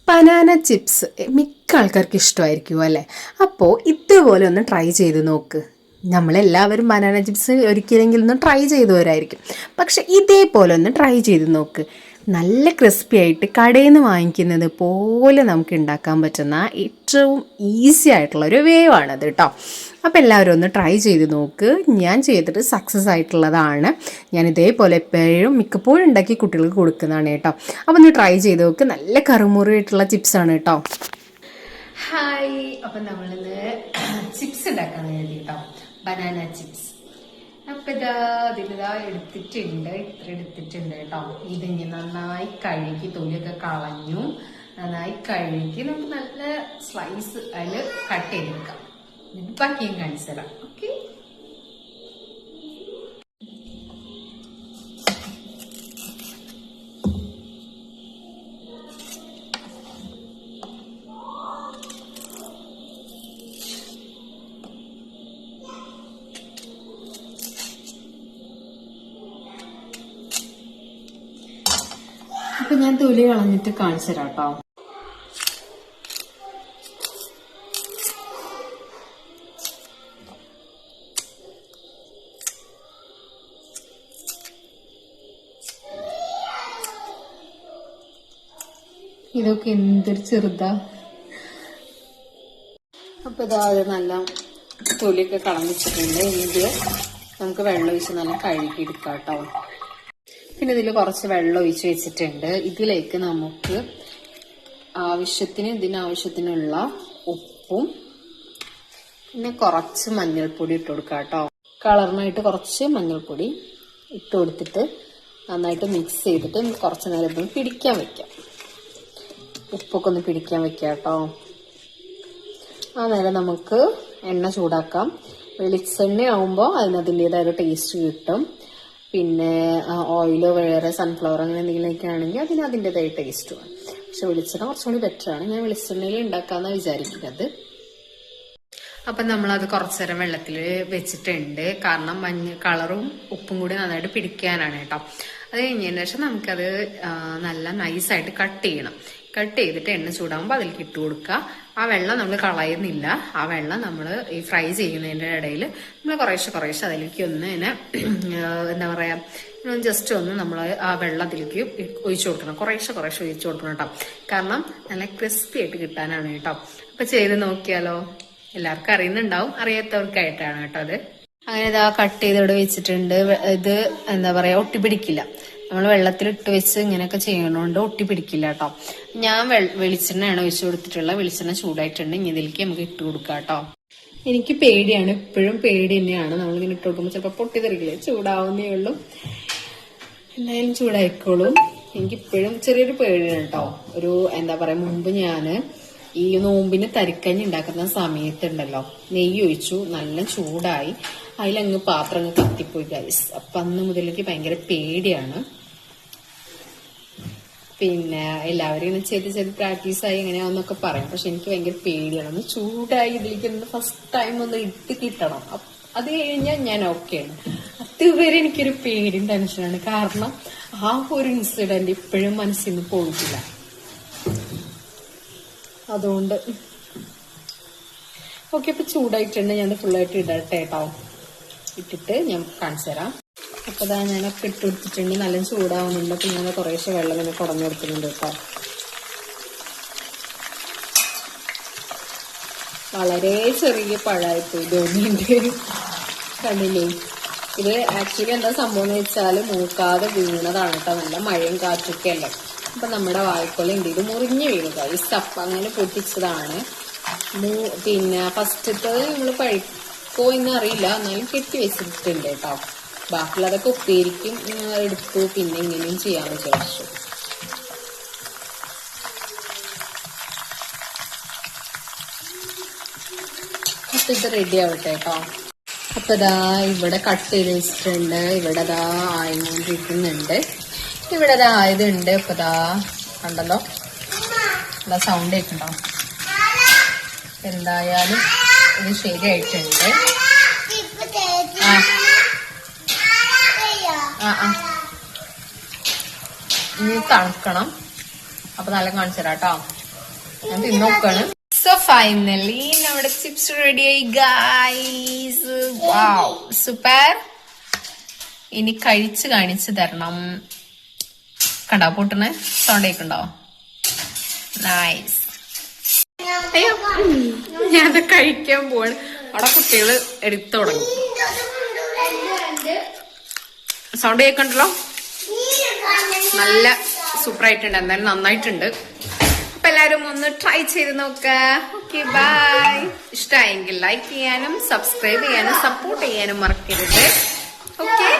Banana chips മിക്ക ആൾക്കാർക്ക് ഇഷ്ടമായിരിക്കും അല്ലേ? അപ്പോൾ ഇതുപോലെ ഒന്ന് ട്രൈ ചെയ്ത് നോക്ക്. നമ്മളെല്ലാവരും ബനാന ചിപ്സ് ഒരിക്കലെങ്കിലും ഒന്ന് ട്രൈ ചെയ്തവരായിരിക്കും. പക്ഷെ ഇതേപോലെ ഒന്ന് ട്രൈ ചെയ്ത് നോക്ക്. നല്ല ക്രിസ്പി ആയിട്ട് കടയിൽ നിന്ന് വാങ്ങിക്കുന്നത് പോലെ നമുക്ക് ഉണ്ടാക്കാൻ പറ്റുന്ന ഏറ്റവും ഈസി ആയിട്ടുള്ള ഒരു വേവാണത് കേട്ടോ. അപ്പോൾ എല്ലാവരും ഒന്ന് ട്രൈ ചെയ്ത് നോക്ക്. ഞാൻ ചെയ്തിട്ട് സക്സസ് ആയിട്ടുള്ളതാണ്. ഞാൻ ഇതേപോലെ എപ്പോഴും മിക്കപ്പോഴും ഉണ്ടാക്കി കുട്ടികൾക്ക് കൊടുക്കുന്നതാണ് കേട്ടോ. അപ്പോൾ ഒന്ന് ട്രൈ ചെയ്ത് നോക്ക്. നല്ല കറുമുറിയായിട്ടുള്ള ചിപ്സാണ് കേട്ടോ. ഹായ്, അപ്പം നമ്മളിന്ന് ചിപ്സ് ഉണ്ടാക്കാൻ വേണ്ടി കേട്ടോ, ബനാന ചിപ്സ്. അപ്പം ഇതിലിതാ എടുത്തിട്ടുണ്ട്, ഇത്ര എടുത്തിട്ടുണ്ട് കേട്ടോ. ഇതിങ്ങനെ നന്നായി കഴുകി തൊലിയൊക്കെ കളഞ്ഞു, നന്നായി കഴുകി നമുക്ക് നല്ല സ്ലൈസ് അതിൽ കട്ട് ചെയ്തെടുക്കാം. എന്നിട്ട് ബാക്കിയും കാണിച്ചു തരാം. ഓക്കെ, അപ്പൊ ഞാൻ തൊലി കളഞ്ഞിട്ട് കാണിച്ചു തരാം കേട്ടോ. ഇതൊക്കെ എന്തൊരു ചെറുതാ. അപ്പൊ ഇതാ നല്ല തൊലിയൊക്കെ കളഞ്ഞിട്ടുണ്ട്. ഇത് നമുക്ക് വെള്ളം ഒഴിച്ച് നല്ല കഴുകിയെടുക്കാം കേട്ടോ. പിന്നെ ഇതിൽ കുറച്ച് വെള്ളം ഒഴിച്ച് വെച്ചിട്ടുണ്ട്. ഇതിലേക്ക് നമുക്ക് ഇതിനാവശ്യത്തിനുള്ള ഉപ്പും പിന്നെ കുറച്ച് മഞ്ഞൾപ്പൊടി ഇട്ട് കൊടുക്കാം കേട്ടോ. കളറിനായിട്ട് കുറച്ച് മഞ്ഞൾപ്പൊടി ഇട്ട് കൊടുത്തിട്ട് നന്നായിട്ട് മിക്സ് ചെയ്തിട്ട് കുറച്ച് നേരം ഇതൊന്ന് പിടിക്കാൻ വെക്കാം. ഉപ്പൊക്കെ ഒന്ന് പിടിക്കാൻ വെക്കാം കേട്ടോ. ആ നേരം നമുക്ക് എണ്ണ ചൂടാക്കാം. വെളിച്ചെണ്ണ ആവുമ്പോൾ അതിൻ്റെതായ ടേസ്റ്റ് കിട്ടും. പിന്നെ ഓയിലോ വേറെ സൺഫ്ലവർ അങ്ങനെ എന്തെങ്കിലുമൊക്കെ ആണെങ്കിൽ അതിൻ്റെതായ ടേസ്റ്റ് വേണം. പക്ഷെ വെളിച്ചെണ്ണ കുറച്ചുകൂടി ബെറ്ററാണ്. ഞാൻ വെളിച്ചെണ്ണയിൽ ഉണ്ടാക്കാമെന്നാണ് വിചാരിക്കുന്നത്. അപ്പം നമ്മളത് കുറച്ചു നേരം വെള്ളത്തിൽ വെച്ചിട്ടുണ്ട്. കാരണം കളറും ഉപ്പും കൂടി നന്നായിട്ട് പിടിക്കാനാണ് കേട്ടോ. അത് കഴിഞ്ഞതിന് ശേഷം നമുക്കത് നല്ല നൈസായിട്ട് കട്ട് ചെയ്യണം. കട്ട് ചെയ്തിട്ട് എണ്ണ ചൂടാകുമ്പോൾ അതിലേക്ക് ഇട്ട് കൊടുക്കുക. ആ വെള്ളം നമ്മൾ കളയുന്നില്ല. ആ വെള്ളം നമ്മൾ ഈ ഫ്രൈ ചെയ്യുന്നതിൻ്റെ ഇടയിൽ നമ്മൾ കുറേശ്ശെ അതിലേക്ക് ഒന്ന് എന്താ പറയുക, ജസ്റ്റ് ഒന്ന് നമ്മൾ ആ വെള്ളം അതിലേക്ക് ഒഴിച്ചു കൊടുക്കണം. കുറേശ്ശെ ഒഴിച്ചു കൊടുക്കണം കേട്ടോ. കാരണം നല്ല ക്രിസ്പി ആയിട്ട് കിട്ടാനാണ് കേട്ടോ. അപ്പൊ ചെയ്ത് നോക്കിയാലോ. എല്ലാവർക്കും അറിയുന്നുണ്ടാവും, അറിയാത്തവർക്കായിട്ടാണ് കേട്ടോ അത്. അങ്ങനെ ഇതാ കട്ട് ചെയ്ത് ഇവിടെ വെച്ചിട്ടുണ്ട്. ഇത് എന്താ പറയാ, ഒട്ടിപ്പിടിക്കില്ല. നമ്മൾ വെള്ളത്തിലിട്ട് വെച്ച് ഇങ്ങനെയൊക്കെ ചെയ്യണോണ്ട് ഒട്ടി പിടിക്കില്ല കേട്ടോ. ഞാൻ വെളിച്ചെണ്ണയാണ് ഒഴിച്ചു കൊടുത്തിട്ടുള്ള. വെളിച്ചെണ്ണ ചൂടായിട്ടുണ്ട്. ഇനി ഇതിലേക്ക് നമുക്ക് ഇട്ട് കൊടുക്കാം കേട്ടോ. എനിക്ക് പേടിയാണ്, എപ്പോഴും പേടി തന്നെയാണ്. നമ്മളിങ്ങനെ ഇട്ട് കൊടുക്കുമ്പോൾ ചിലപ്പോൾ പൊട്ടിത്തെറിക്കില്ലേ, ചൂടാവുന്നേ ഉള്ളൂ. എന്തായാലും ചൂടായിക്കോളും. എനിക്കിപ്പോഴും ചെറിയൊരു പേടിയാണ് കേട്ടോ. ഒരു എന്താ പറയാ, മുമ്പ് ഞാൻ ഈ നോമ്പിന് തരിക്കഞ്ഞി ഉണ്ടാക്കുന്ന സമയത്തുണ്ടല്ലോ, നെയ്യ് ഒഴിച്ചു, നല്ല ചൂടായി, അതിലങ്ങ് പാത്രം അങ്ങ് കത്തിപ്പോയി ഗൈസ്. അപ്പൊ അന്ന് മുതലേക്ക് ഭയങ്കര പേടിയാണ്. പിന്നെ എല്ലാവരും ഇങ്ങനെ ചെയ്ത് പ്രാക്ടീസായി എങ്ങനെയാന്നൊക്കെ പറയും. പക്ഷെ എനിക്ക് ഭയങ്കര പേടിയാണ്. ഒന്ന് ചൂടായി ഇതിലേക്ക് ഫസ്റ്റ് ടൈം ഒന്ന് ഇട്ട് കിട്ടണം. അത് കഴിഞ്ഞാൽ ഞാൻ ഓക്കെയാണ്. അതുവരെ എനിക്കൊരു പേടിയും ടെൻഷനാണ്. കാരണം ആ ഒരു ഇൻസിഡന്റ് ഇപ്പോഴും മനസ്സിൽ നിന്ന് പോയിട്ടില്ല. അതുകൊണ്ട് ഓക്കെ, ഇപ്പൊ ചൂടായിട്ടുണ്ട്. ഞാൻ ഫുള്ളായിട്ട് ഇടട്ടെ കേട്ടോ. ഇട്ടിട്ട് ഞാൻ കാണിച്ചു തരാം. അപ്പൊ ഇതാ ഞാനൊക്കെ ഇട്ട് കൊടുത്തിട്ടുണ്ട്. നല്ല ചൂടാവുന്നുണ്ട്. അപ്പൊ ഞാൻ കുറേശ്ശെ വെള്ളം ഇങ്ങനെ കുടഞ്ഞു കൊടുക്കുന്നുണ്ട് കേട്ടോ. വളരെ ചെറിയ പഴമായിപ്പോയി തോന്നിയുണ്ട്. കണ്ടില്ലേ, ഇത് ആക്ച്വലി എന്താ സംഭവം എന്ന് വെച്ചാൽ മൂക്കാതെ വീണതാണ് കേട്ടോ. നല്ല മഴയും കാറ്റൊക്കെ അല്ലേ. അപ്പൊ നമ്മുടെ വായ്ക്കൊല ഉണ്ട്, ഇത് മുറിഞ്ഞു വീണു. ഈ സ്റ്റഫ് അങ്ങനെ പൊട്ടിച്ചതാണ്. പിന്നെ ഫസ്റ്റത്തത് നമ്മള് പഴുക്കോ എന്ന് അറിയില്ല, എന്നാലും കെട്ടി വെച്ചിട്ടുണ്ട് കേട്ടോ. ബാക്കിയുള്ളതൊക്കെ ഉപ്പേരിക്കും എടുത്തു. പിന്നെ ഇങ്ങനെയും ചെയ്യാമെന്ന് വിചാരിച്ചു. അപ്പൊ ഇത് റെഡി ആവട്ടെ കേട്ടോ. അപ്പൊ ഇതാ ഇവിടെ കട്ട് ചെയ്ത് വെച്ചിട്ടുണ്ട്. ഇവിടെ ഇതാ ആയിക്കൊണ്ടിരിക്കുന്നുണ്ട്. ഇവിടെ ഇതാ ആയതുണ്ട്. അപ്പൊ ഇതാ കണ്ടല്ലോ, എന്താ സൗണ്ട് കേൾക്കണ്ടോ? എന്തായാലും ഇത് ശരിയായിട്ടുണ്ട്. ഇനി തണുക്കണം. അപ്പൊ നല്ല കാണിച്ചു തരാം കേട്ടോ. അത് നോക്കാണ്. സോ ഫൈനലി നമ്മുടെ ചിപ്സ് റെഡിയായി ഗൈസ്. Wow super. ഇനി കഴിച്ച് കാണിച്ചു തരണം. കണ്ടോ പൊട്ടണ സൗണ്ട് കേൾക്കണ്ടോ? നൈസ്. അയ്യോ ഞാനത് കഴിക്കാൻ പോവാണ്. അവിടെ കുട്ടികള് എടുത്തു തുടങ്ങി. സൗണ്ട് കേൾക്കണ്ടല്ലോ. നല്ല സൂപ്പർ ആയിട്ടുണ്ട്. എന്തായാലും നന്നായിട്ടുണ്ട്. അപ്പൊ എല്ലാരും ഒന്ന് ട്രൈ ചെയ്ത് നോക്ക. Okay bye. ഇഷ്ടമായെങ്കിൽ ലൈക്ക് ചെയ്യാനും സബ്സ്ക്രൈബ് ചെയ്യാനും സപ്പോർട്ട് ചെയ്യാനും മറക്കരുത്. ഓക്കെ.